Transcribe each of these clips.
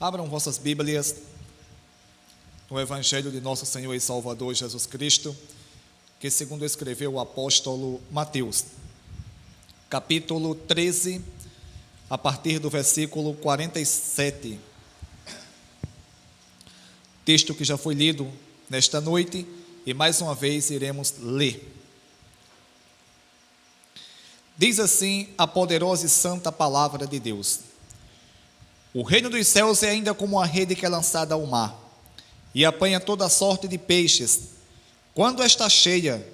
Abram vossas Bíblias no Evangelho de nosso Senhor e Salvador Jesus Cristo, que segundo escreveu o apóstolo Mateus, capítulo 13, a partir do versículo 47. Texto que já foi lido nesta noite e mais uma vez iremos ler. Diz assim a poderosa e santa palavra de Deus: o reino dos céus é ainda como a rede que é lançada ao mar, e apanha toda sorte de peixes. Quando está cheia,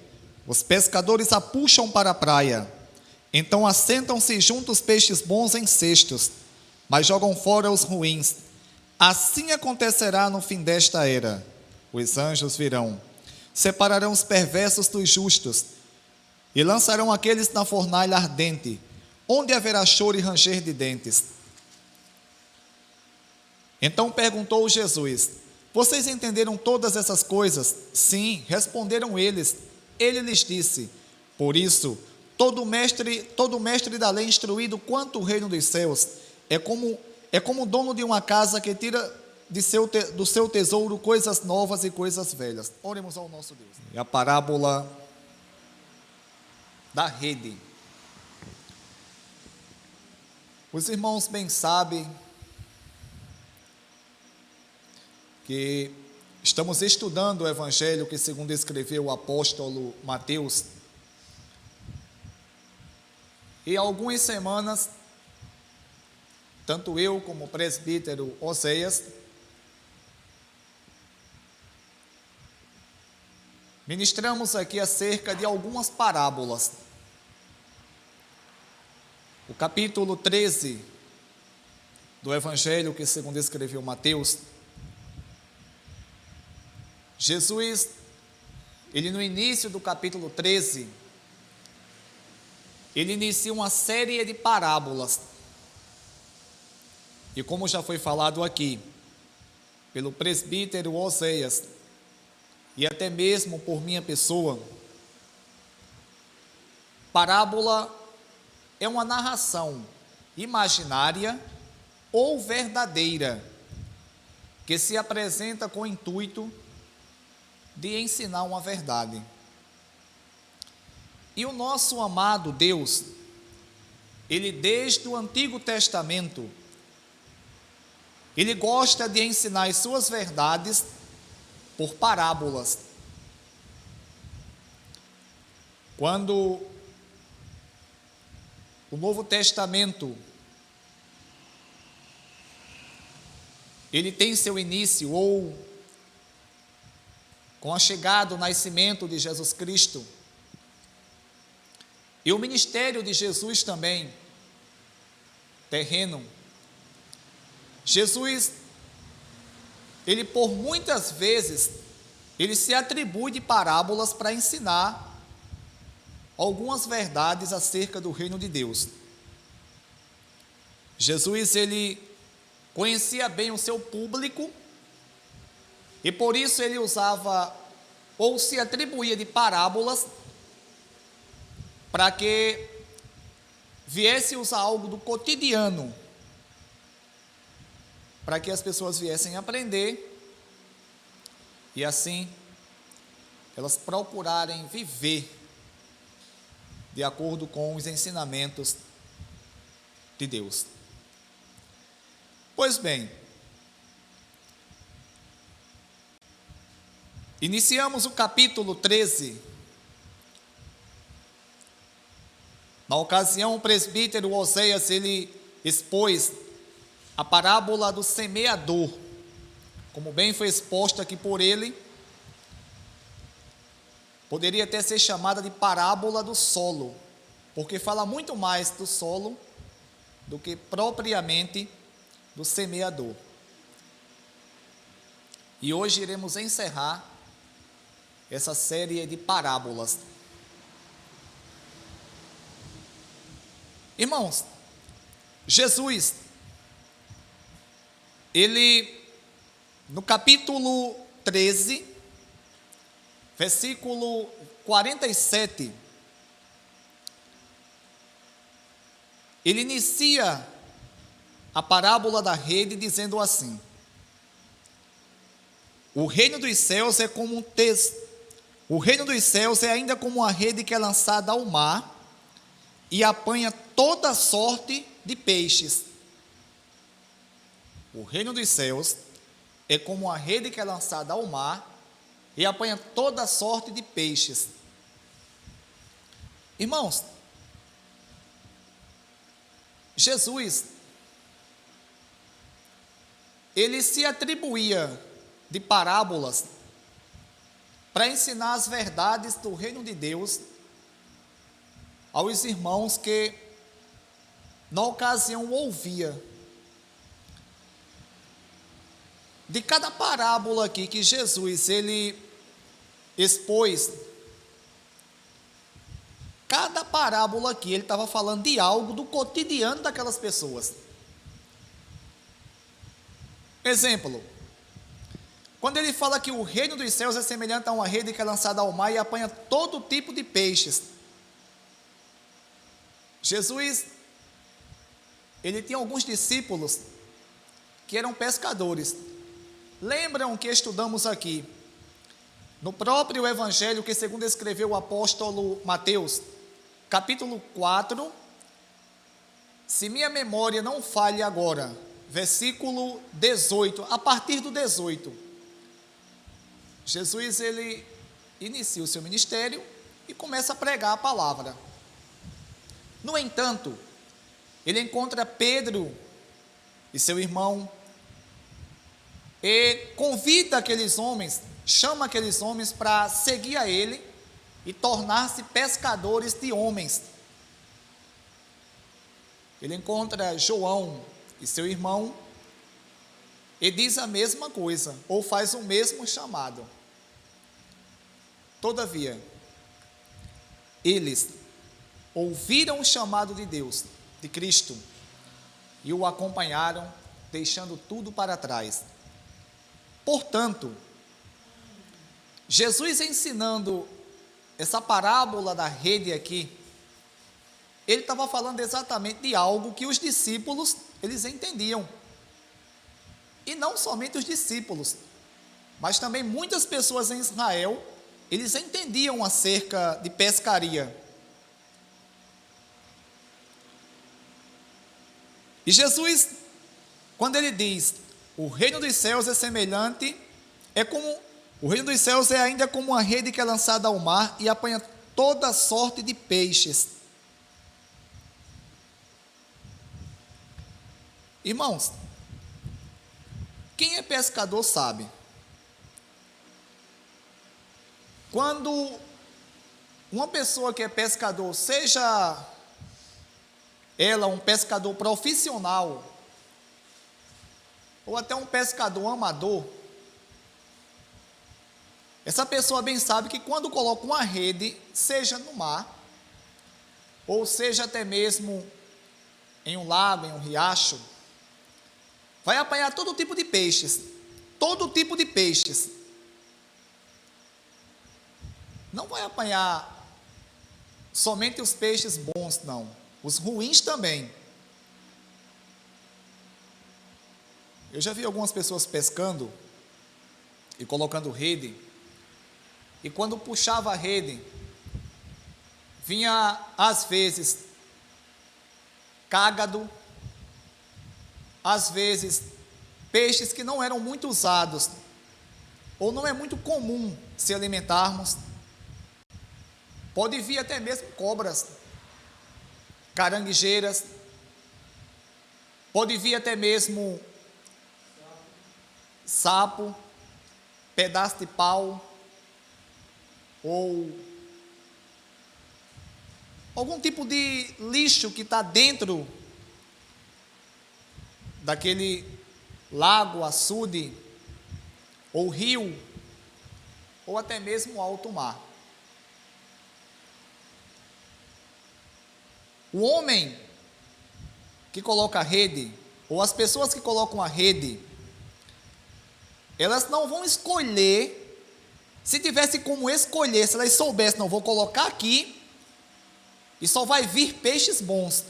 os pescadores a puxam para a praia. Então assentam-se junto os peixes bons em cestos, mas jogam fora os ruins. Assim acontecerá no fim desta era. Os anjos virão, separarão os perversos dos justos, e lançarão aqueles na fornalha ardente, onde haverá choro e ranger de dentes. Então perguntou Jesus: vocês entenderam todas essas coisas? Sim, responderam eles. Ele lhes disse: por isso, todo mestre da lei instruído quanto o reino dos céus é como o dono de uma casa que tira do seu tesouro coisas novas e coisas velhas. Oremos ao nosso Deus. É a parábola da rede. Os irmãos bem sabem que estamos estudando o Evangelho que segundo escreveu o apóstolo Mateus. E há algumas semanas, tanto eu como o presbítero Oséias ministramos aqui acerca de algumas parábolas. O capítulo 13 do Evangelho que segundo escreveu Mateus, Jesus, ele no início do capítulo 13, ele inicia uma série de parábolas. E como já foi falado aqui, pelo presbítero Oséias, e até mesmo por minha pessoa, parábola é uma narração imaginária ou verdadeira, que se apresenta com o intuito de ensinar uma verdade. E o nosso amado Deus, ele desde o Antigo Testamento, ele gosta de ensinar as suas verdades por parábolas. Quando o Novo Testamento ele tem seu início, ou com a chegada do nascimento de Jesus Cristo, e o ministério de Jesus também, terreno, Jesus, ele por muitas vezes, ele se atribui de parábolas para ensinar algumas verdades acerca do reino de Deus. Jesus, ele conhecia bem o seu público, e por isso ele usava ou se atribuía de parábolas para que viesse usar algo do cotidiano, para que as pessoas viessem aprender e assim elas procurarem viver de acordo com os ensinamentos de Deus. Pois bem, iniciamos o capítulo 13. Na ocasião, o presbítero Oséias, ele expôs a parábola do semeador, como bem foi exposta aqui por ele. Poderia até ser chamada de parábola do solo, porque fala muito mais do solo do que propriamente do semeador. E hoje iremos encerrar essa série de parábolas. Irmãos, Jesus, ele, no capítulo 13, versículo 47, ele inicia a parábola da rede, dizendo assim: o reino dos céus é como o reino dos céus é ainda como uma rede que é lançada ao mar e apanha toda sorte de peixes. O reino dos céus é como uma rede que é lançada ao mar e apanha toda sorte de peixes. Irmãos, Jesus, ele se atribuía de parábolas para ensinar as verdades do reino de Deus aos irmãos que na ocasião ouvia. De cada parábola aqui que Jesus ele expôs, cada parábola aqui ele estava falando de algo do cotidiano daquelas pessoas. Exemplo, quando ele fala que o reino dos céus é semelhante a uma rede que é lançada ao mar e apanha todo tipo de peixes. Jesus, ele tinha alguns discípulos que eram pescadores. Lembram que estudamos aqui, no próprio evangelho que segundo escreveu o apóstolo Mateus, capítulo 4, se minha memória não falha agora, versículo 18, a partir do 18, Jesus ele inicia o seu ministério e começa a pregar a palavra. No entanto, ele encontra Pedro e seu irmão e convida aqueles homens, chama aqueles homens para seguir a ele e tornar-se pescadores de homens. Ele encontra João e seu irmão e diz a mesma coisa, ou faz o mesmo chamado. Todavia, eles ouviram o chamado de Deus, de Cristo, e o acompanharam, deixando tudo para trás. Portanto, Jesus ensinando essa parábola da rede aqui, ele estava falando exatamente de algo que os discípulos, eles entendiam. E não somente os discípulos, mas também muitas pessoas em Israel, eles entendiam acerca de pescaria. E Jesus, quando ele diz, o reino dos céus é semelhante, o reino dos céus é ainda como uma rede que é lançada ao mar e apanha toda sorte de peixes. Irmãos, quem é pescador sabe. Quando uma pessoa que é pescador, seja ela um pescador profissional, ou até um pescador amador, essa pessoa bem sabe que quando coloca uma rede, seja no mar, ou seja até mesmo em um lago, em um riacho, vai apanhar todo tipo de peixes, todo tipo de peixes. Não vai apanhar somente os peixes bons, não, os ruins também. Eu já vi algumas pessoas pescando e colocando rede, e quando puxava a rede, vinha às vezes cágado, às vezes peixes que não eram muito usados, ou não é muito comum se alimentarmos. Pode vir até mesmo cobras, caranguejeiras, pode vir até mesmo sapo, pedaço de pau, ou algum tipo de lixo que está dentro daquele lago, açude, ou rio, ou até mesmo alto mar. O homem que coloca a rede, ou as pessoas que colocam a rede, elas não vão escolher, se tivesse como escolher, se elas soubessem, não, vou colocar aqui, e só vai vir peixes bons.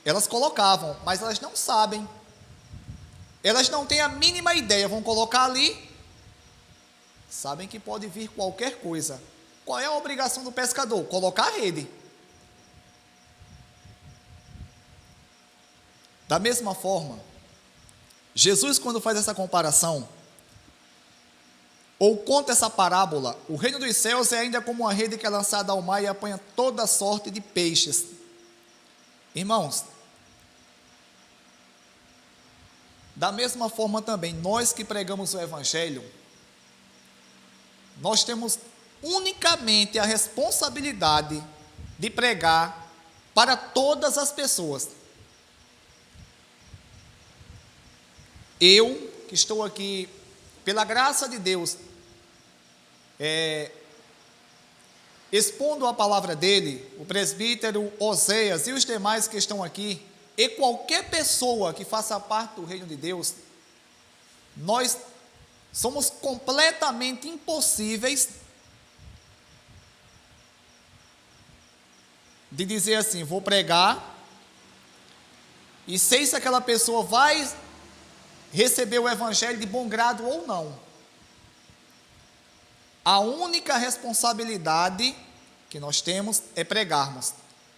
Elas colocavam, mas elas não sabem Elas não têm a mínima ideia, vão colocar ali, sabem que pode vir qualquer coisa. Qual é a obrigação do pescador? Colocar a rede. Da mesma forma, Jesus, quando faz essa comparação, ou conta essa parábola, o reino dos céus é ainda como uma rede que é lançada ao mar e apanha toda sorte de peixes. Irmãos, da mesma forma também, nós que pregamos o Evangelho, nós temos unicamente a responsabilidade de pregar para todas as pessoas. Eu, que estou aqui, pela graça de Deus, expondo a palavra dele, o presbítero Oséias e os demais que estão aqui, e qualquer pessoa que faça parte do reino de Deus, nós somos completamente impossíveis de dizer assim, vou pregar, e sei se aquela pessoa vai receber o Evangelho de bom grado ou não. A única responsabilidade que nós temos é pregarmos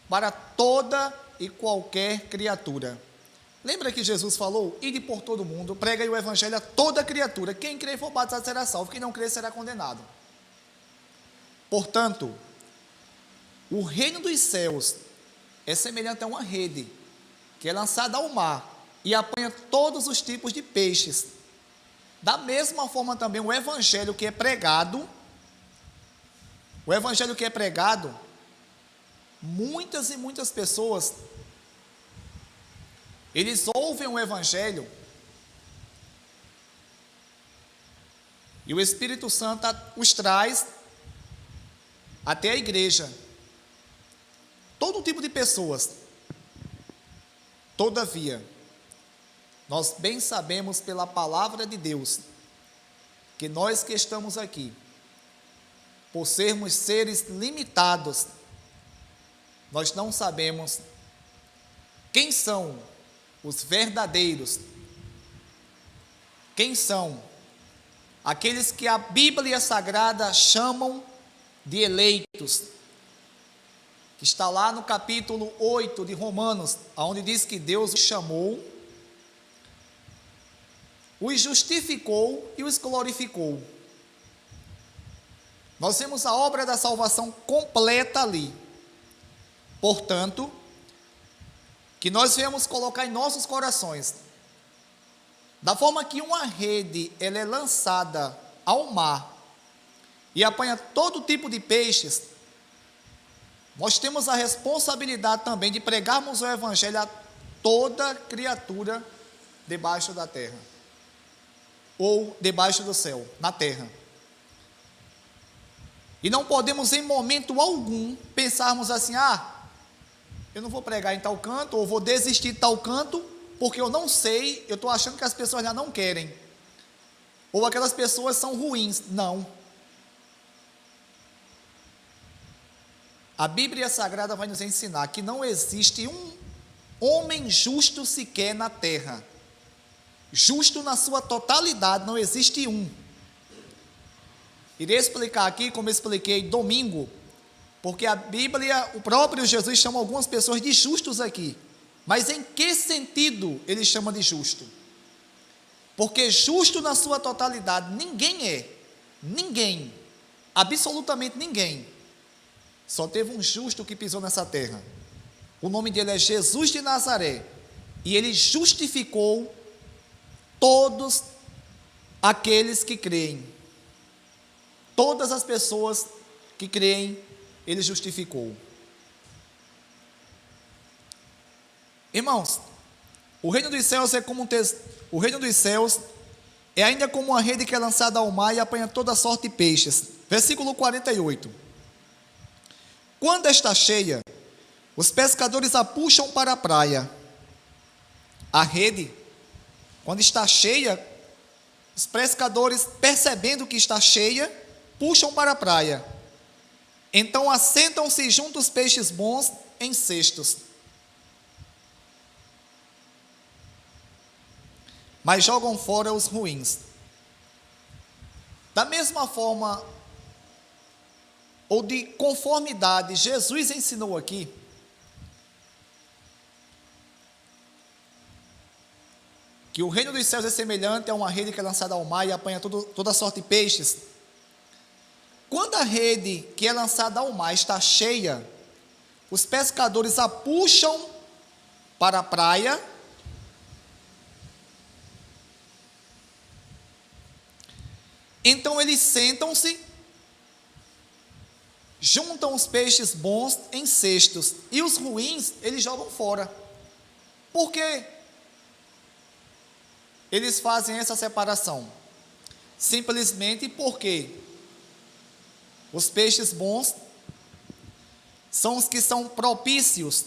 para toda e qualquer criatura. Lembra que Jesus falou, ide por todo mundo, pregai o Evangelho a toda criatura, quem crer e for batizado será salvo, quem não crer será condenado. Portanto, o reino dos céus é semelhante a uma rede, que é lançada ao mar, e apanha todos os tipos de peixes. Da mesma forma também, o Evangelho que é pregado, muitas e muitas pessoas, eles ouvem o Evangelho, e o Espírito Santo os traz até a igreja. Todo tipo de pessoas. Todavia, nós bem sabemos pela palavra de Deus, que nós que estamos aqui, por sermos seres limitados, nós não sabemos quem são os verdadeiros, quem são aqueles que a Bíblia Sagrada chamam de eleitos, que está lá no capítulo 8 de Romanos, onde diz que Deus os chamou, os justificou e os glorificou. Nós temos a obra da salvação completa ali. Portanto, que nós viemos colocar em nossos corações, da forma que uma rede ela é lançada ao mar e apanha todo tipo de peixes, nós temos a responsabilidade também de pregarmos o Evangelho a toda criatura debaixo da terra, ou debaixo do céu, na terra. E não podemos em momento algum pensarmos assim, eu não vou pregar em tal canto, ou vou desistir de tal canto, porque eu não sei, eu estou achando que as pessoas já não querem, ou aquelas pessoas são ruins. Não. A Bíblia Sagrada vai nos ensinar que não existe um homem justo sequer na terra. Justo na sua totalidade, não existe um. Irei explicar aqui, como eu expliquei domingo, porque a Bíblia, o próprio Jesus chama algumas pessoas de justos aqui. Mas em que sentido ele chama de justo? Porque justo na sua totalidade, ninguém é. Ninguém. Absolutamente ninguém. Só teve um justo que pisou nessa terra. O nome dele é Jesus de Nazaré. E ele justificou todos aqueles que creem. Todas as pessoas que creem, ele justificou. Irmãos, o reino dos céus é como o reino dos céus é ainda como uma rede que é lançada ao mar e apanha toda sorte de peixes. Versículo 48. Quando está cheia, os pescadores a puxam para a praia. A rede, quando está cheia, os pescadores, percebendo que está cheia, puxam para a praia. Então assentam-se junto os peixes bons em cestos. mas jogam fora os ruins. Da mesma forma, ou de conformidade, Jesus ensinou aqui que o reino dos céus é semelhante a uma rede que é lançada ao mar e apanha toda sorte de peixes. Quando a rede que é lançada ao mar está cheia, os pescadores a puxam para a praia então eles sentam-se, juntam os peixes bons em cestos e os ruins eles jogam fora. Por quê? Eles fazem essa separação? Simplesmente porque os peixes bons são os que são propícios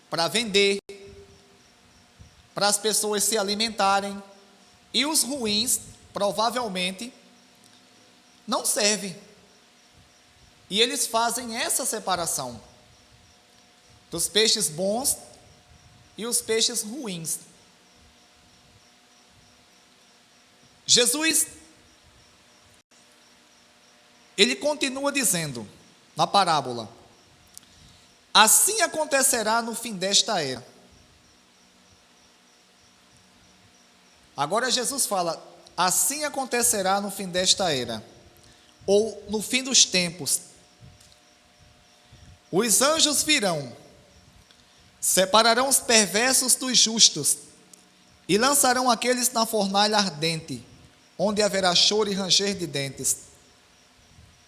para vender, para as pessoas se alimentarem, e os ruins provavelmente não servem. E eles fazem essa separação dos peixes bons e os peixes ruins. Jesus, ele continua dizendo na parábola: assim acontecerá no fim desta era. Agora Jesus fala: assim acontecerá no fim desta era, ou no fim dos tempos. Os anjos virão, separarão os perversos dos justos e lançarão aqueles na fornalha ardente, onde haverá choro e ranger de dentes.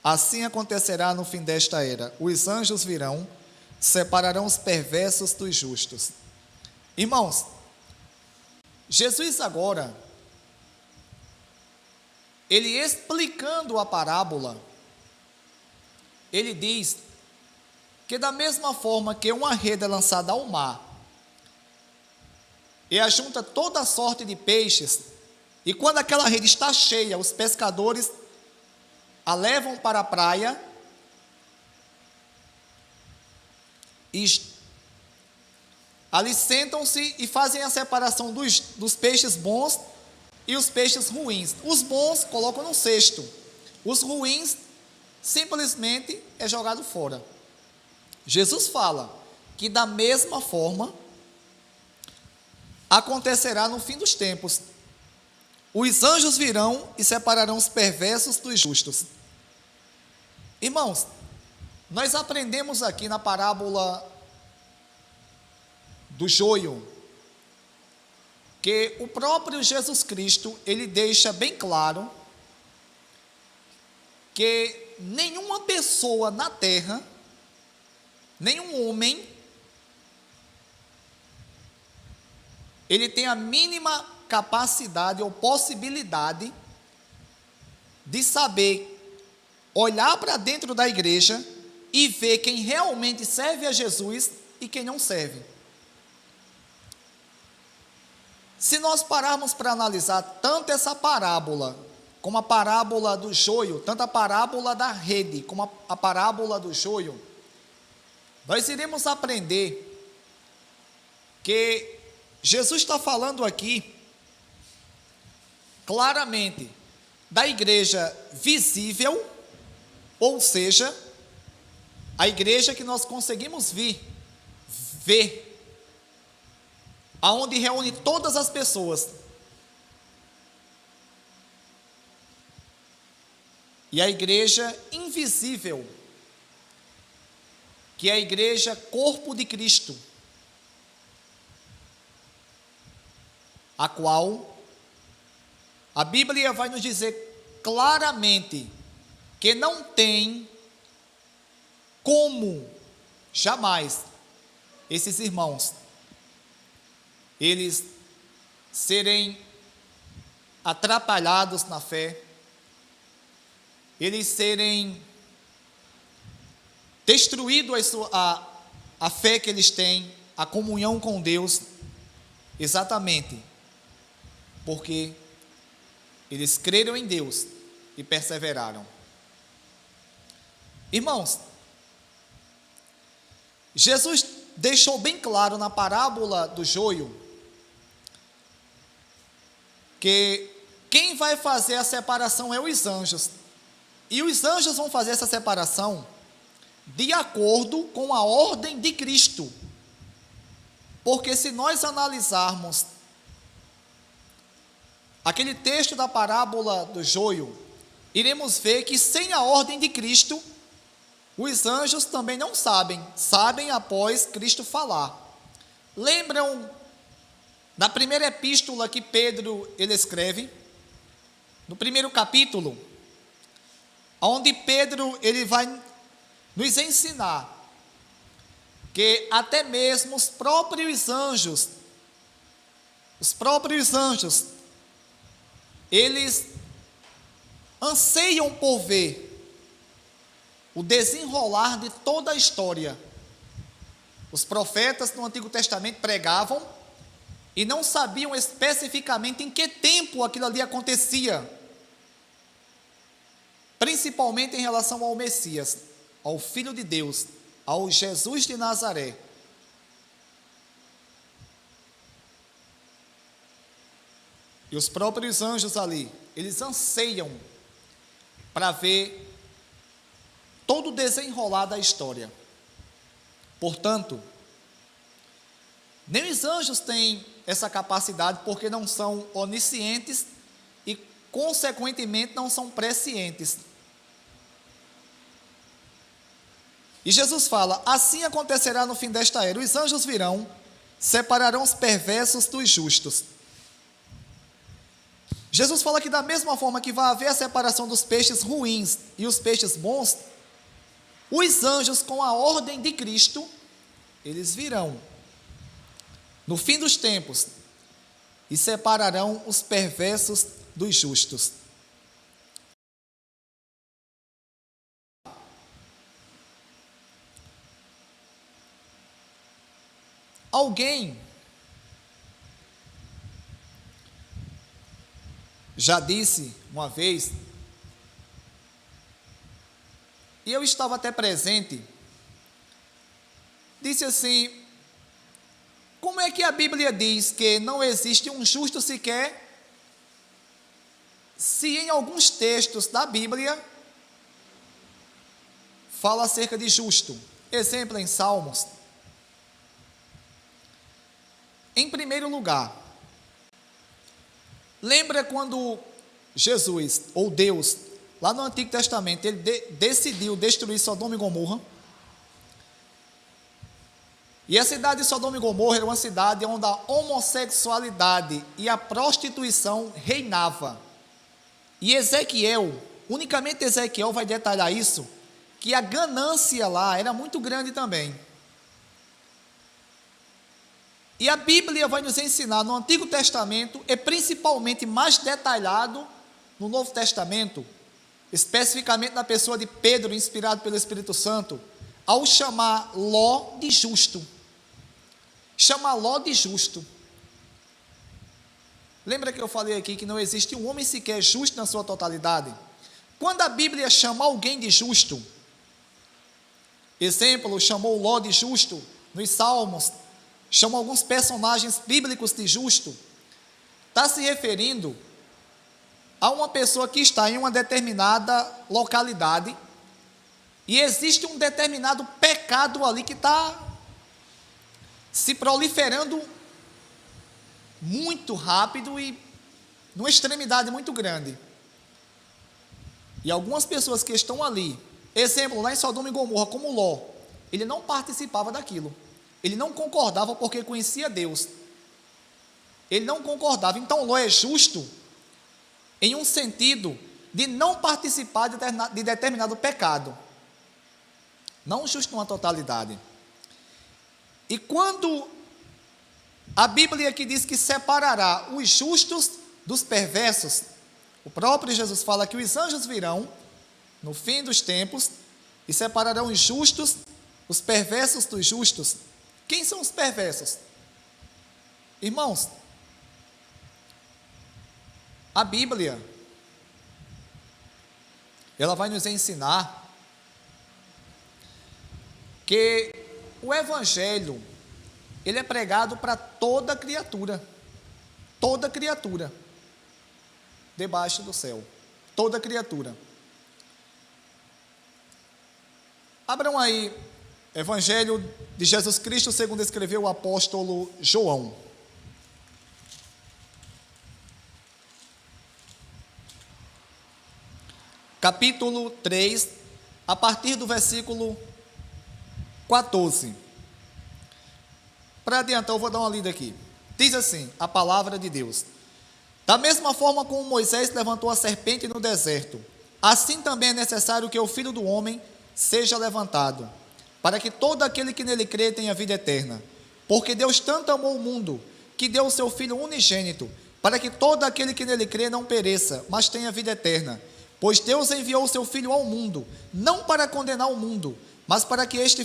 Assim acontecerá no fim desta era. Os anjos virão, separarão os perversos dos justos. Irmãos, Jesus agora, ele explicando a parábola, ele diz que da mesma forma que uma rede é lançada ao mar e ajunta toda sorte de peixes, e quando aquela rede está cheia, os pescadores a levam para a praia e ali sentam-se e fazem a separação dos peixes bons e os peixes ruins. Os bons colocam no cesto, os ruins simplesmente é jogado fora. Jesus fala que da mesma forma acontecerá no fim dos tempos. Os anjos virão e separarão os perversos dos justos. Irmãos, nós aprendemos aqui na parábola do joio que o próprio Jesus Cristo, ele deixa bem claro que nenhuma pessoa na terra, nenhum homem, ele tem a mínima capacidade ou possibilidade de saber olhar para dentro da igreja e ver quem realmente serve a Jesus e quem não serve. Se nós pararmos para analisar tanto essa parábola, como a parábola do joio, tanto a parábola da rede, como a parábola do joio, nós iremos aprender que Jesus está falando aqui claramente da igreja visível, ou seja, a igreja que nós conseguimos ver, aonde reúne todas as pessoas, e a igreja invisível, que é a igreja corpo de Cristo, a qual a Bíblia vai nos dizer claramente que não tem como jamais esses irmãos eles serem atrapalhados na fé, eles serem destruídos a fé que eles têm, a comunhão com Deus, exatamente porque eles creram em Deus e perseveraram. Irmãos, Jesus deixou bem claro na parábola do joio que quem vai fazer a separação é os anjos. E os anjos vão fazer essa separação de acordo com a ordem de Cristo. Porque se nós analisarmos aquele texto da parábola do joio, iremos ver que sem a ordem de Cristo, os anjos também não sabem após Cristo falar. Lembram da primeira epístola que Pedro ele escreve? No primeiro capítulo, onde Pedro ele vai nos ensinar que até mesmo os próprios anjos, eles anseiam por ver o desenrolar de toda a história. Os profetas no Antigo Testamento pregavam e não sabiam especificamente em que tempo aquilo ali acontecia, principalmente em relação ao Messias, ao Filho de Deus, ao Jesus de Nazaré. E os próprios anjos ali, eles anseiam para ver todo o desenrolar da história. Portanto, nem os anjos têm essa capacidade, porque não são oniscientes e, consequentemente, não são prescientes. E Jesus fala: assim acontecerá no fim desta era. Os anjos virão, separarão os perversos dos justos. Jesus fala que da mesma forma que vai haver a separação dos peixes ruins e os peixes bons, os anjos, com a ordem de Cristo, eles virão no fim dos tempos e separarão os perversos dos justos. Alguém já disse uma vez, e eu estava até presente, disse assim: como é que a Bíblia diz que não existe um justo sequer, se em alguns textos da Bíblia fala acerca de justo? Exemplo em Salmos. Em primeiro lugar, lembra quando Jesus, ou Deus, lá no Antigo Testamento, ele decidiu destruir Sodoma e Gomorra? E a cidade de Sodoma e Gomorra era uma cidade onde a homossexualidade e a prostituição reinava. E Ezequiel, unicamente Ezequiel vai detalhar isso, que a ganância lá era muito grande também. E a Bíblia vai nos ensinar no Antigo Testamento, e principalmente mais detalhado no Novo Testamento, especificamente na pessoa de Pedro, inspirado pelo Espírito Santo, ao chamar Ló de justo. Chamar Ló de justo. Lembra que eu falei aqui que não existe um homem sequer justo na sua totalidade? Quando a Bíblia chama alguém de justo, exemplo, chamou Ló de justo nos Salmos, chama alguns personagens bíblicos de justo, está se referindo a uma pessoa que está em uma determinada localidade e existe um determinado pecado ali que está se proliferando muito rápido e numa extremidade muito grande. E algumas pessoas que estão ali, exemplo, lá em Sodoma e Gomorra, como Ló, ele não participava daquilo. Ele não concordava porque conhecia Deus. Ele não concordava. Então Ló é justo em um sentido de não participar de determinado pecado. Não justo numa totalidade. E quando a Bíblia aqui diz que separará os justos dos perversos, o próprio Jesus fala que os anjos virão no fim dos tempos e separarão os justos, os perversos dos justos. Quem são os perversos? Irmãos, a Bíblia, ela vai nos ensinar que o Evangelho, ele é pregado para toda criatura. Toda criatura. debaixo do céu. Toda criatura. Abram aí, Evangelho de Jesus Cristo, segundo escreveu o apóstolo João. Capítulo 3, a partir do versículo 14. Para adiantar, eu vou dar uma lida aqui. Diz assim, a palavra de Deus: da mesma forma como Moisés levantou a serpente no deserto, assim também é necessário que o Filho do Homem seja levantado, para que todo aquele que nele crê tenha vida eterna. Porque Deus tanto amou o mundo, que deu o seu Filho unigênito, para que todo aquele que nele crê não pereça, mas tenha vida eterna. Pois Deus enviou o seu Filho ao mundo, não para condenar o mundo, mas para que este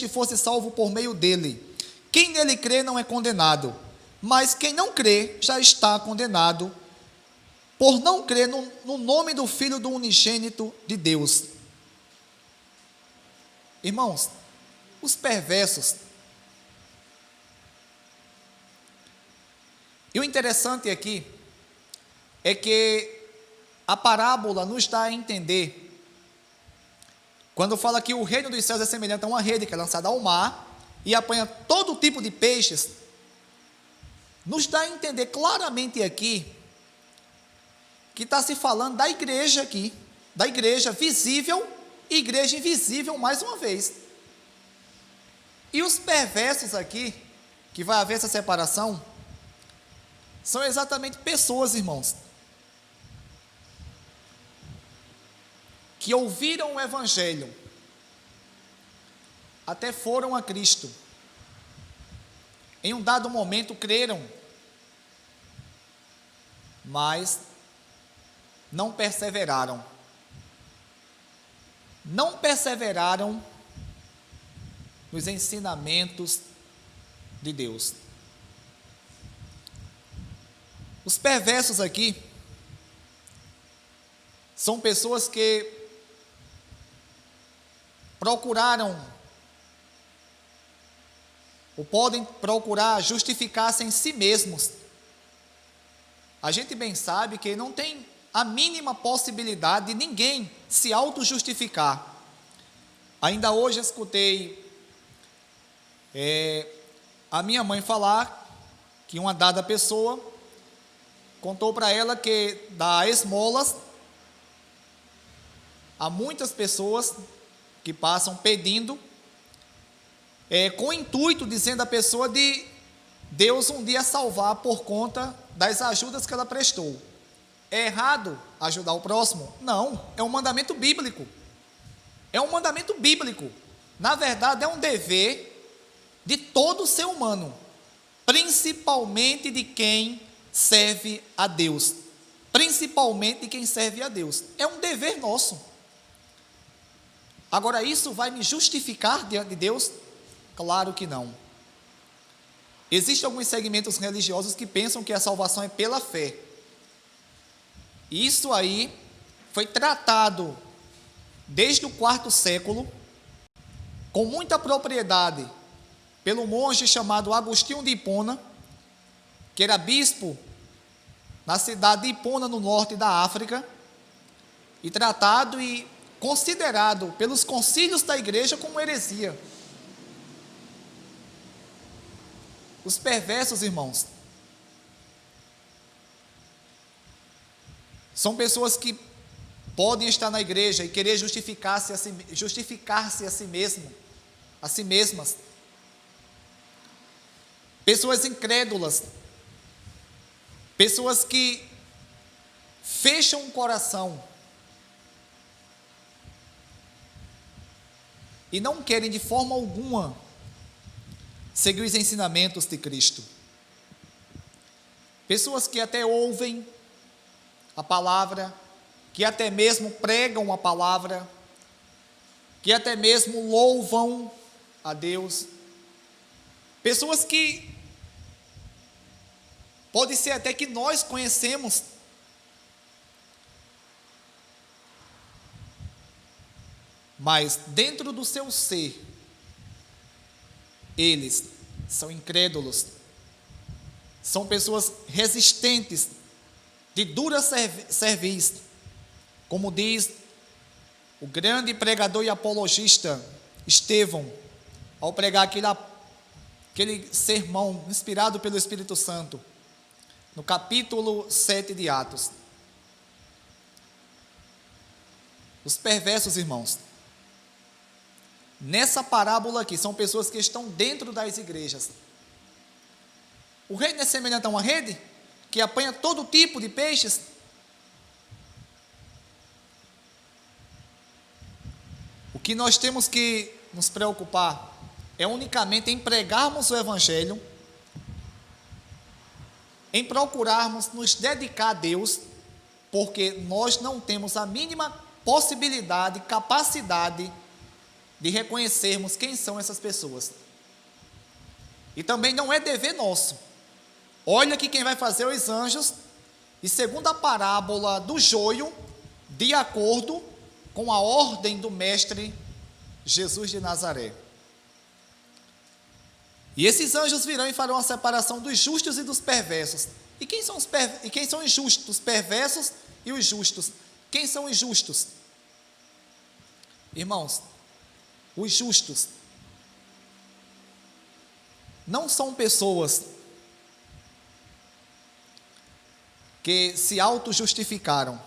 fosse salvo por meio dele. Quem nele crê não é condenado, mas quem não crê já está condenado, por não crer no nome do Filho do unigênito de Deus. Irmãos, os perversos. E o interessante aqui é que a parábola nos dá a entender, quando fala que o reino dos céus é semelhante a uma rede que é lançada ao mar e apanha todo tipo de peixes, nos dá a entender claramente aqui que está se falando da igreja aqui, da igreja visível e igreja invisível mais uma vez. E os perversos aqui, que vai haver essa separação, são exatamente pessoas, irmãos, que ouviram o Evangelho, até foram a Cristo, em um dado momento creram, mas não perseveraram. Não perseveraram nos ensinamentos de Deus. Os perversos aqui são pessoas que procuraram, ou podem procurar justificar-se em si mesmos. A gente bem sabe que não tem a mínima possibilidade de ninguém se auto-justificar. Ainda hoje escutei a minha mãe falar que uma dada pessoa contou para ela que dá esmolas a muitas pessoas que passam pedindo, com o intuito, dizendo a pessoa, de Deus um dia salvar por conta das ajudas que ela prestou. É errado ajudar o próximo? Não, é um mandamento bíblico. É um mandamento bíblico. Na verdade, é um dever de todo ser humano, principalmente de quem serve a Deus. Principalmente de quem serve a Deus. É um dever nosso. Agora, isso vai me justificar diante de Deus? Claro que não. Existem alguns segmentos religiosos que pensam que a salvação é pela fé. Isso aí foi tratado desde o quarto século, com muita propriedade, pelo monge chamado Agostinho de Hipona, que era bispo na cidade de Hipona, no norte da África, e tratado e considerado pelos concílios da igreja como heresia. Os perversos, irmãos, são pessoas que podem estar na igreja e querer justificar-se a si mesmas. Pessoas incrédulas, pessoas que fecham o coração e não querem de forma alguma seguir os ensinamentos de Cristo. Pessoas que até ouvem a palavra, que até mesmo pregam a palavra, que até mesmo louvam a Deus. Pessoas que pode ser até que nós conhecemos, mas dentro do seu ser, eles são incrédulos, são pessoas resistentes de dura cerviz, como diz o grande pregador e apologista Estevão, ao pregar aquele sermão inspirado pelo Espírito Santo, no capítulo 7 de Atos. Os perversos, irmãos, nessa parábola aqui, são pessoas que estão dentro das igrejas. O reino é semelhante a uma rede que apanha todo tipo de peixes. O que nós temos que nos preocupar é unicamente em pregarmos o Evangelho, em procurarmos nos dedicar a Deus, porque nós não temos a mínima possibilidade, capacidade de reconhecermos quem são essas pessoas. E também não é dever nosso. Olha que quem vai fazer os anjos, e segundo a parábola do joio, de acordo com a ordem do mestre Jesus de Nazaré. E esses anjos virão e farão a separação dos justos e dos perversos. E quem são os justos? Os perversos e os justos. Quem são os justos? Irmãos, os justos não são pessoas que se auto-justificaram.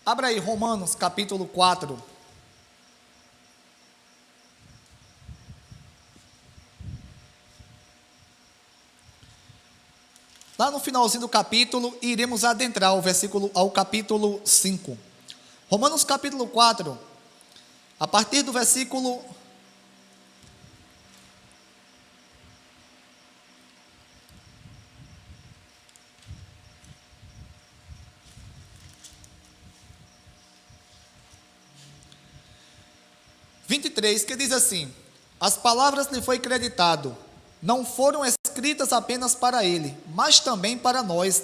Abra aí Romanos capítulo 4. Lá no finalzinho do capítulo, iremos adentrar ao capítulo 5. Romanos capítulo 4, a partir do versículo 23, que diz assim: as palavras lhe foi creditado, não foram escritas apenas para ele, mas também para nós,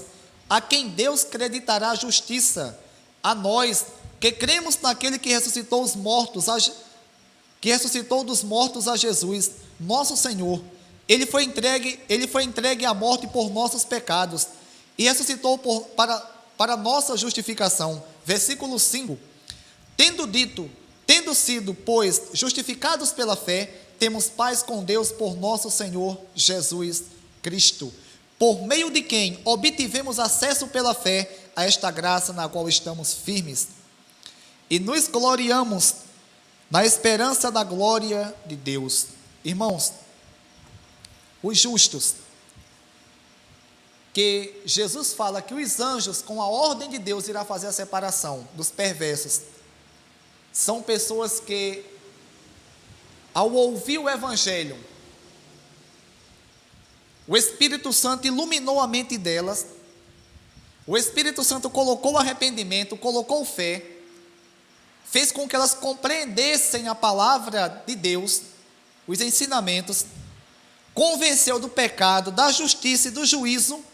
a quem Deus creditará a justiça, a nós que cremos naquele que ressuscitou dos mortos a Jesus, nosso Senhor. Ele foi entregue à morte por nossos pecados e ressuscitou para nossa justificação. Versículo 5. Tendo sido, pois, justificados pela fé, temos paz com Deus por nosso Senhor Jesus Cristo, por meio de quem obtivemos acesso pela fé a esta graça na qual estamos firmes. E nos gloriamos na esperança da glória de Deus. Irmãos, os justos, que Jesus fala que os anjos, com a ordem de Deus, irá fazer a separação dos perversos, são pessoas que, ao ouvir o Evangelho, o Espírito Santo iluminou a mente delas, o Espírito Santo colocou arrependimento, colocou fé, fez com que elas compreendessem a palavra de Deus, os ensinamentos, convenceu do pecado, da justiça e do juízo,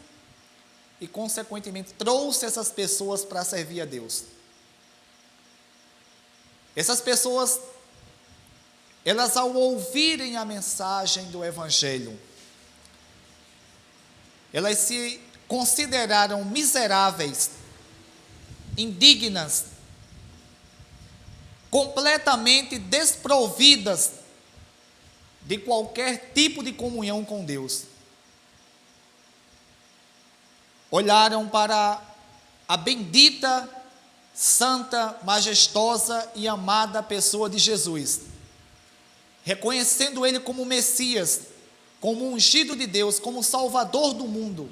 e consequentemente trouxe essas pessoas para servir a Deus. Essas pessoas, elas ao ouvirem a mensagem do Evangelho, elas se consideraram miseráveis, indignas, completamente desprovidas de qualquer tipo de comunhão com Deus. Olharam para a bendita, santa, majestosa e amada pessoa de Jesus, reconhecendo Ele como Messias, como ungido de Deus, como Salvador do mundo.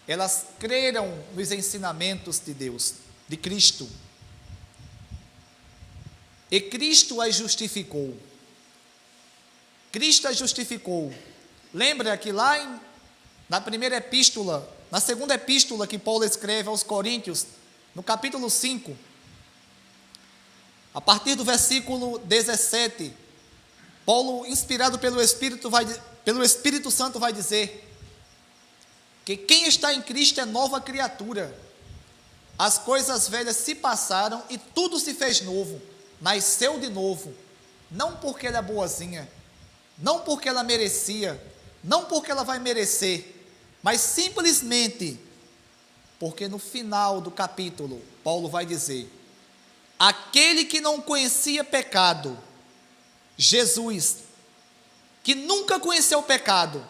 Elas creram nos ensinamentos de Deus, de Cristo. E Cristo as justificou. Cristo as justificou. Lembra que lá na primeira epístola, na segunda epístola que Paulo escreve aos Coríntios, no capítulo 5, a partir do versículo 17, Paulo, inspirado pelo Espírito Santo, vai dizer que quem está em Cristo é nova criatura. As coisas velhas se passaram e tudo se fez novo. Nasceu de novo, não porque ela é boazinha, não porque ela merecia, não porque ela vai merecer, mas simplesmente porque no final do capítulo, Paulo vai dizer: aquele que não conhecia pecado, Jesus, que nunca conheceu o pecado,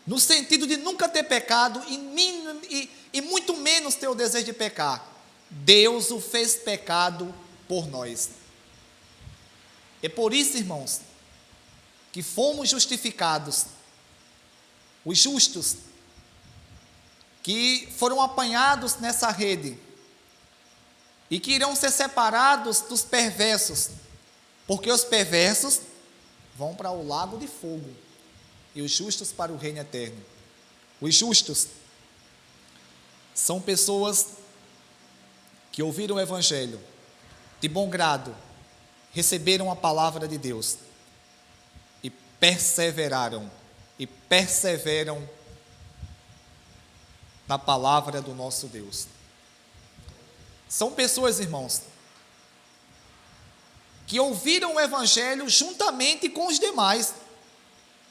no sentido de nunca ter pecado e muito menos ter o desejo de pecar, Deus o fez pecado por nós. É por isso, irmãos, que fomos justificados, os justos, que foram apanhados nessa rede, e que irão ser separados dos perversos, porque os perversos vão para o lago de fogo, e os justos para o reino eterno. Os justos são pessoas que ouviram o Evangelho, de bom grado, receberam a palavra de Deus, e perseveram, e perseveram na palavra do nosso Deus. São pessoas, irmãos, que ouviram o Evangelho juntamente com os demais,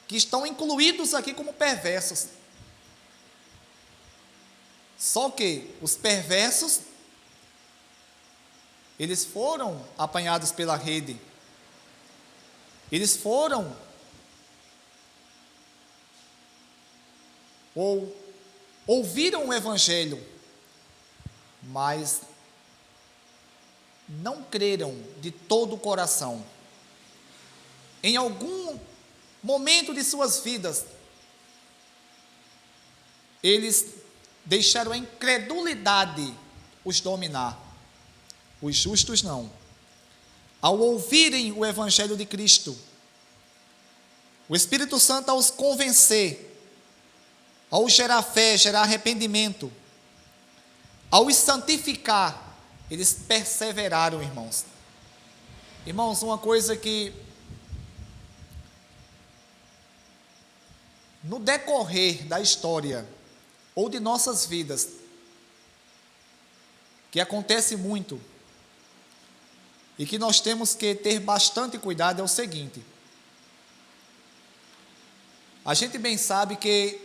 que estão incluídos aqui como perversos. Só que os perversos, eles foram apanhados pela rede, eles foram ouviram o Evangelho, mas não creram de todo o coração. Em algum momento de suas vidas, eles deixaram a incredulidade os dominar. Os justos não. Ao ouvirem o Evangelho de Cristo, o Espírito Santo ao os convencer, ao gerar fé, gerar arrependimento, ao os santificar, eles perseveraram, irmãos. Irmãos, uma coisa que no decorrer da história ou de nossas vidas, que acontece muito e que nós temos que ter bastante cuidado, é o seguinte: a gente bem sabe que,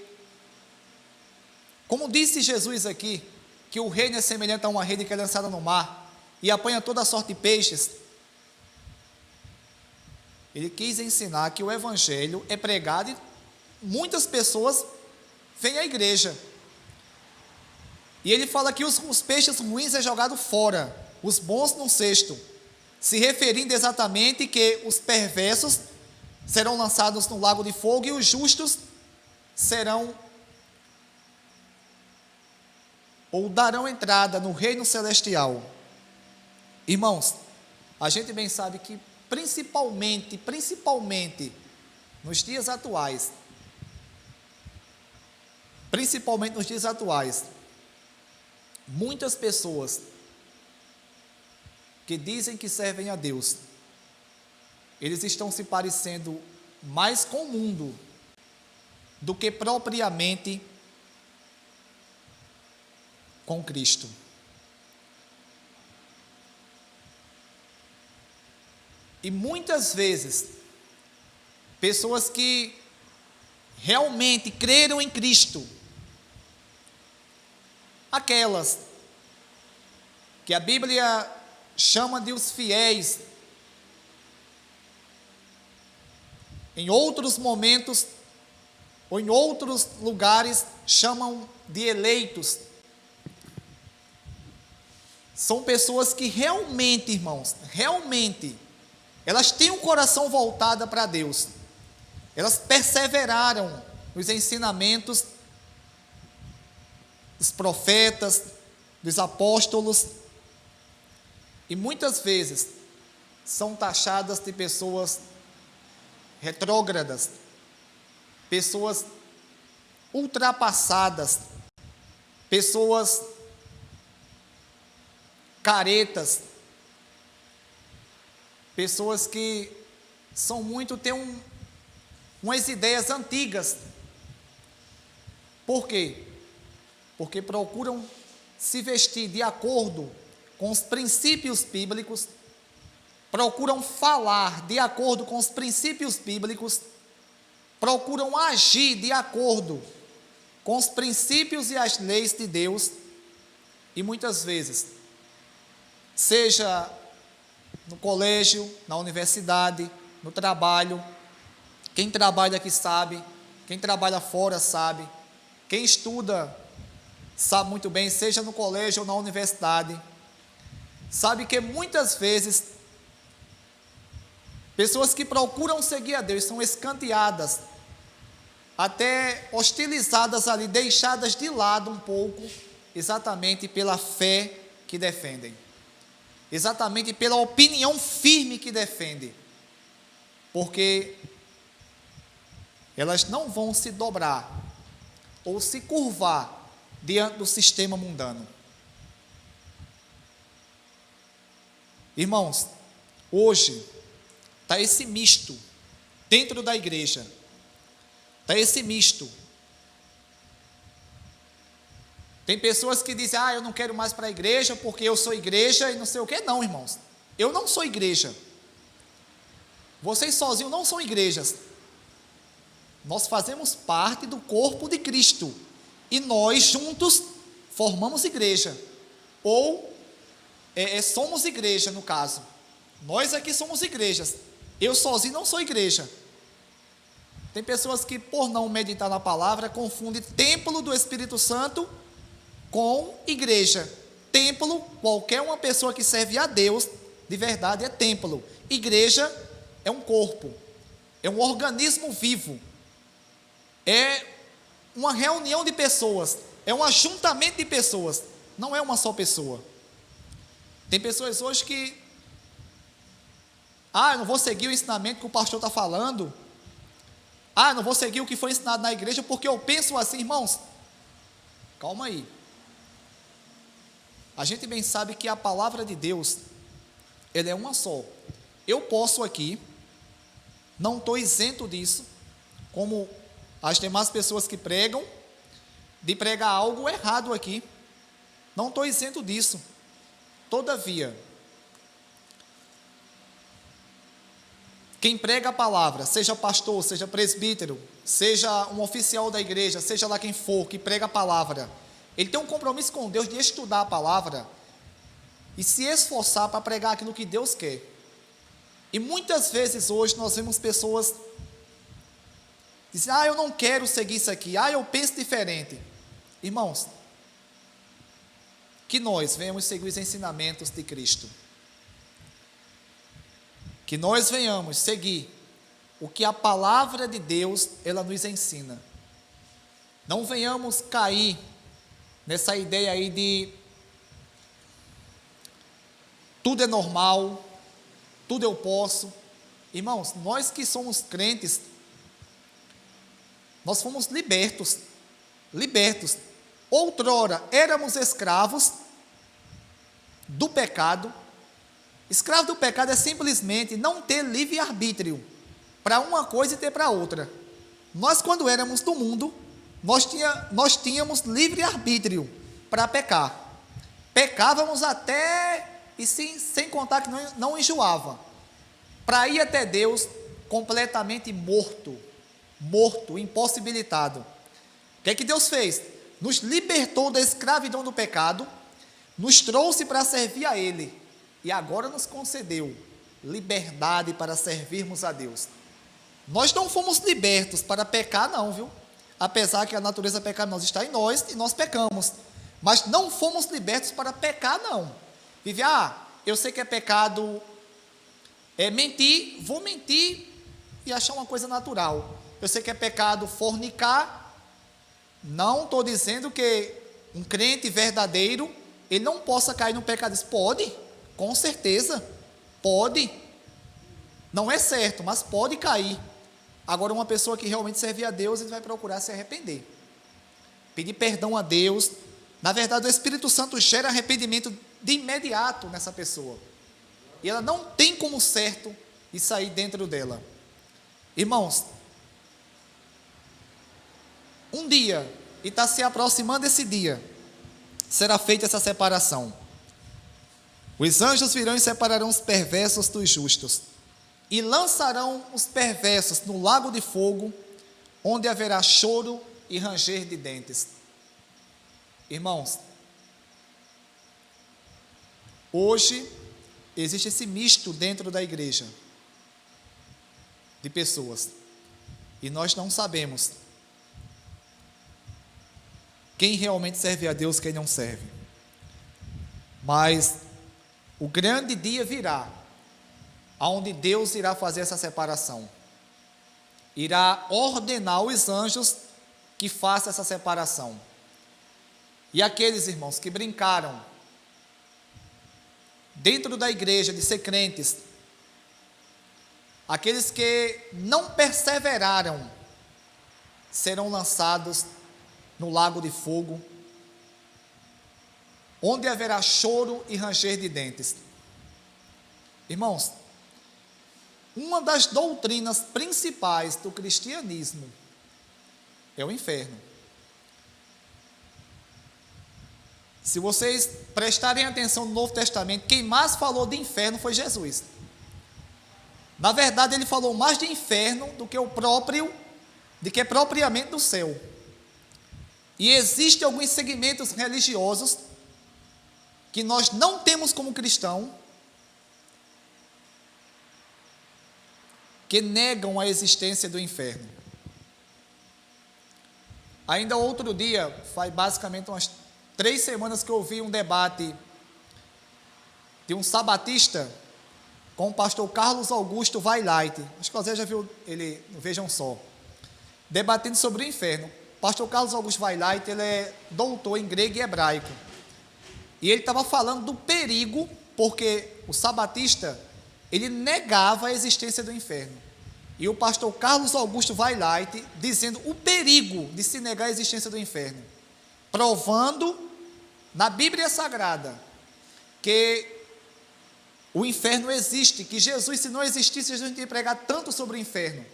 como disse Jesus aqui, que o reino é semelhante a uma rede que é lançada no mar e apanha toda sorte de peixes. Ele quis ensinar que o Evangelho é pregado e muitas pessoas vêm à igreja. E ele fala que os peixes ruins é jogado fora, os bons no cesto, se referindo exatamente que os perversos serão lançados no lago de fogo e os justos serão ou darão entrada no reino celestial. Irmãos, a gente bem sabe que principalmente nos dias atuais, muitas pessoas que dizem que servem a Deus, eles estão se parecendo mais com o mundo do que propriamente com Cristo. E muitas vezes, pessoas que realmente creram em Cristo, aquelas que a Bíblia chama de os fiéis, em outros momentos ou em outros lugares chamam de eleitos. São pessoas que realmente, irmãos, elas têm um coração voltado para Deus. Elas perseveraram nos ensinamentos dos profetas, dos apóstolos, e muitas vezes são taxadas de pessoas retrógradas, pessoas ultrapassadas, pessoas caretas, pessoas que são muito, têm umas ideias antigas. Por quê? Porque procuram se vestir de acordo com os princípios bíblicos, procuram falar de acordo com os princípios bíblicos, procuram agir de acordo com os princípios e as leis de Deus, e muitas vezes, seja no colégio, na universidade, no trabalho, quem trabalha aqui sabe, quem trabalha fora sabe, quem estuda sabe muito bem, seja no colégio ou na universidade, sabe que muitas vezes pessoas que procuram seguir a Deus são escanteadas, até hostilizadas ali, deixadas de lado um pouco, exatamente pela fé que defendem, exatamente pela opinião firme que defendem, porque elas não vão se dobrar ou se curvar diante do sistema mundano. Irmãos, hoje está esse misto dentro da igreja, está esse misto. Tem pessoas que dizem, eu não quero mais para a igreja porque eu sou igreja e não sei o que. Não, irmãos, eu não sou igreja. Vocês sozinhos não são igrejas. Nós fazemos parte do corpo de Cristo e nós juntos formamos igreja, ou somos igreja no caso. Nós aqui somos igrejas. Eu sozinho não sou igreja. Tem pessoas que, por não meditar na palavra, confundem templo do Espírito Santo com igreja. Templo, qualquer uma pessoa que serve a Deus, de verdade, é templo. Igreja é um corpo, é um organismo vivo, é uma reunião de pessoas, é um ajuntamento de pessoas, não é uma só pessoa. Tem pessoas hoje que, eu não vou seguir o ensinamento que o pastor está falando, não vou seguir o que foi ensinado na igreja, porque eu penso assim. Irmãos, calma aí. A gente bem sabe que a palavra de Deus, ela é uma só. Eu posso aqui, não estou isento disso, como as demais pessoas que pregam, de pregar algo errado aqui. Não estou isento disso. Todavia, quem prega a palavra, seja pastor, seja presbítero, seja um oficial da igreja, seja lá quem for, que prega a palavra, ele tem um compromisso com Deus de estudar a palavra e se esforçar para pregar aquilo que Deus quer. E muitas vezes hoje nós vemos pessoas dizem, eu não quero seguir isso aqui, eu penso diferente. Irmãos, que nós venhamos seguir os ensinamentos de Cristo, que nós venhamos seguir o que a palavra de Deus, ela nos ensina. Não venhamos cair nessa ideia aí de tudo é normal, tudo eu posso. Irmãos, nós que somos crentes, nós fomos libertos. Outrora éramos escravos do pecado. Escravo do pecado é simplesmente não ter livre-arbítrio para uma coisa e ter para outra. Nós, quando éramos do mundo, nós tínhamos livre-arbítrio para pecar. Pecávamos até, e sem contar que não enjoava, para ir até Deus completamente morto, impossibilitado. O que é que Deus fez? Nos libertou da escravidão do pecado, nos trouxe para servir a Ele, e agora nos concedeu liberdade para servirmos a Deus. Nós não fomos libertos para pecar não, viu? Apesar que a natureza pecaminosa está em nós e nós pecamos, mas não fomos libertos para pecar não. Vive, eu sei que é pecado mentir, vou mentir e achar uma coisa natural. Eu sei que é pecado fornicar, não estou dizendo que um crente verdadeiro, ele não possa cair no pecado. Pode, com certeza, pode, não é certo, mas pode cair. Agora, uma pessoa que realmente serve a Deus, ele vai procurar se arrepender, pedir perdão a Deus. Na verdade, o Espírito Santo gera arrependimento de imediato nessa pessoa, e ela não tem como certo de sair dentro dela. Irmãos, um dia, e está se aproximando esse dia, será feita essa separação. Os anjos virão e separarão os perversos dos justos, e lançarão os perversos no lago de fogo, onde haverá choro e ranger de dentes. Irmãos, hoje existe esse misto dentro da igreja de pessoas, e nós não sabemos quem realmente serve a Deus e quem não serve. Mas o grande dia virá, onde Deus irá fazer essa separação, irá ordenar os anjos que façam essa separação. E aqueles irmãos que brincaram dentro da igreja de ser crentes, aqueles que não perseveraram, serão lançados no lago de fogo, onde haverá choro e ranger de dentes. Irmãos, uma das doutrinas principais do cristianismo é o inferno. Se vocês prestarem atenção no Novo Testamento, quem mais falou de inferno foi Jesus. Na verdade, ele falou mais de inferno do que propriamente do céu. E existem alguns segmentos religiosos que nós não temos como cristão, que negam a existência do inferno. Ainda outro dia, faz basicamente umas 3 semanas que eu ouvi um debate de um sabatista com o pastor Carlos Augusto Vailate. Acho que você já viu ele, vejam só, debatendo sobre o inferno. O pastor Carlos Augusto Vailate, ele é doutor em grego e hebraico. E ele estava falando do perigo, porque o sabatista, ele negava a existência do inferno. E o pastor Carlos Augusto Vailate dizendo o perigo de se negar a existência do inferno, provando na Bíblia Sagrada que o inferno existe, que Jesus, se não existisse, Jesus não ia pregar tanto sobre o inferno,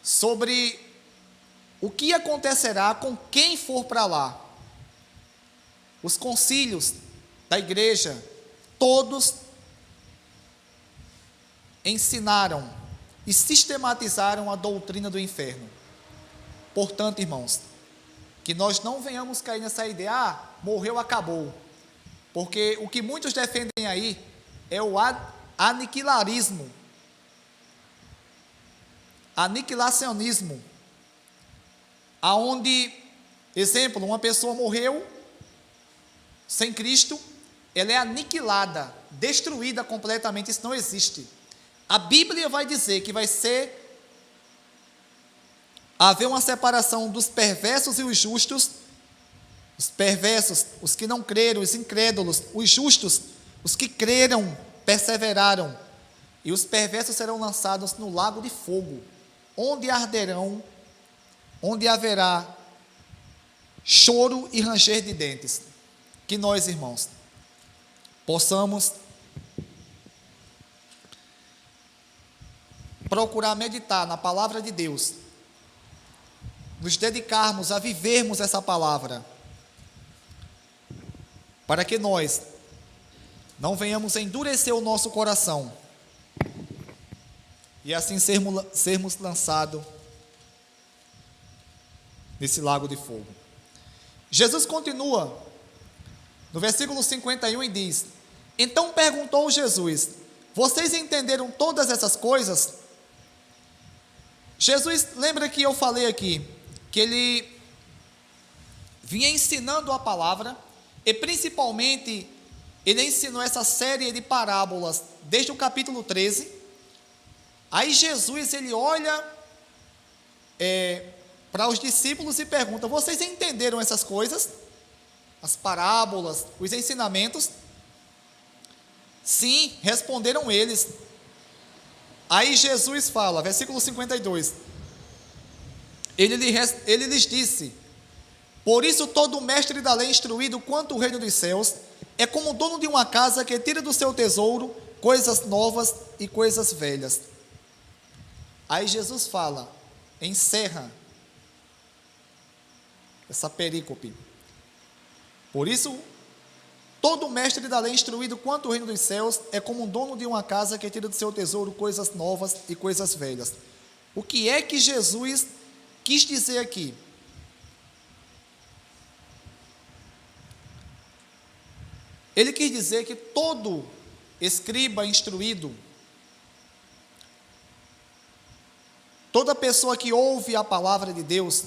sobre o que acontecerá com quem for para lá. Os concílios da igreja, todos ensinaram e sistematizaram a doutrina do inferno. Portanto, irmãos, que nós não venhamos cair nessa ideia, morreu, acabou. Porque o que muitos defendem aí é o aniquilacionismo, aonde, exemplo, uma pessoa morreu sem Cristo, ela é aniquilada, destruída completamente, isso não existe. A Bíblia vai dizer que vai haver uma separação dos perversos e os justos. Os perversos, os que não creram, os incrédulos, os justos, os que creram, perseveraram, e os perversos serão lançados no lago de fogo, onde arderão, onde haverá choro e ranger de dentes. Que nós, irmãos, possamos procurar meditar na palavra de Deus, nos dedicarmos a vivermos essa palavra, para que nós não venhamos a endurecer o nosso coração e assim sermos lançados nesse lago de fogo. Jesus continua no versículo 51 e diz: então perguntou Jesus: vocês entenderam todas essas coisas? Jesus, lembra que eu falei aqui que ele vinha ensinando a palavra, e principalmente ele ensinou essa série de parábolas desde o capítulo 13. Aí Jesus, ele olha para os discípulos e pergunta: vocês entenderam essas coisas? As parábolas, os ensinamentos? Sim, responderam eles. Aí Jesus fala, versículo 52, ele lhes disse: por isso todo mestre da lei instruído quanto o reino dos céus é como o dono de uma casa que tira do seu tesouro coisas novas e coisas velhas. Aí Jesus fala, encerra essa perícope. Por isso, todo mestre da lei instruído quanto o reino dos céus é como o dono de uma casa que tira do seu tesouro coisas novas e coisas velhas. O que é que Jesus quis dizer aqui? Ele quis dizer que todo escriba instruído, toda pessoa que ouve a palavra de Deus,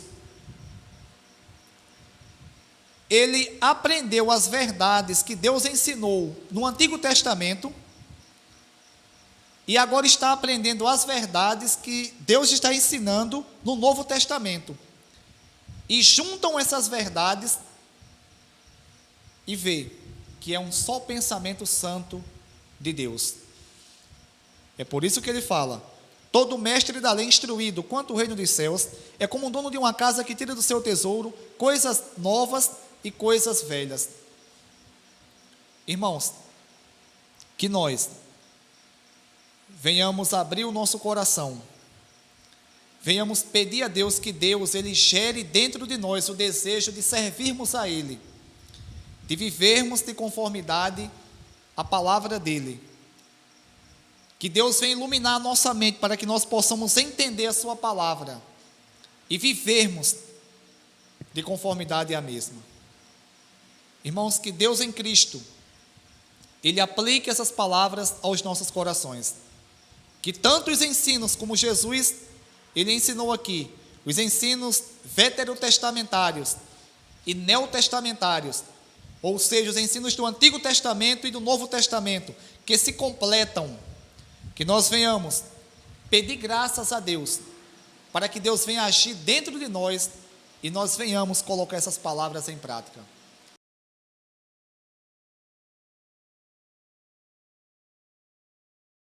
ele aprendeu as verdades que Deus ensinou no Antigo Testamento e agora está aprendendo as verdades que Deus está ensinando no Novo Testamento. E juntam essas verdades e vê que é um só pensamento santo de Deus. É por isso que ele fala: todo mestre da lei instruído quanto o reino dos céus é como um dono de uma casa que tira do seu tesouro coisas novas e coisas velhas. Irmãos, que nós venhamos abrir o nosso coração, venhamos pedir a Deus que Deus, Ele gere dentro de nós o desejo de servirmos a Ele, de vivermos de conformidade à palavra dEle. Que Deus venha iluminar a nossa mente para que nós possamos entender a sua palavra e vivermos de conformidade à mesma. Irmãos, que Deus em Cristo, Ele aplique essas palavras aos nossos corações. Que tanto os ensinos como Jesus, Ele ensinou aqui, os ensinos veterotestamentários e neotestamentários, ou seja, os ensinos do Antigo Testamento e do Novo Testamento, que se completam, que nós venhamos pedir graças a Deus, para que Deus venha agir dentro de nós e nós venhamos colocar essas palavras em prática.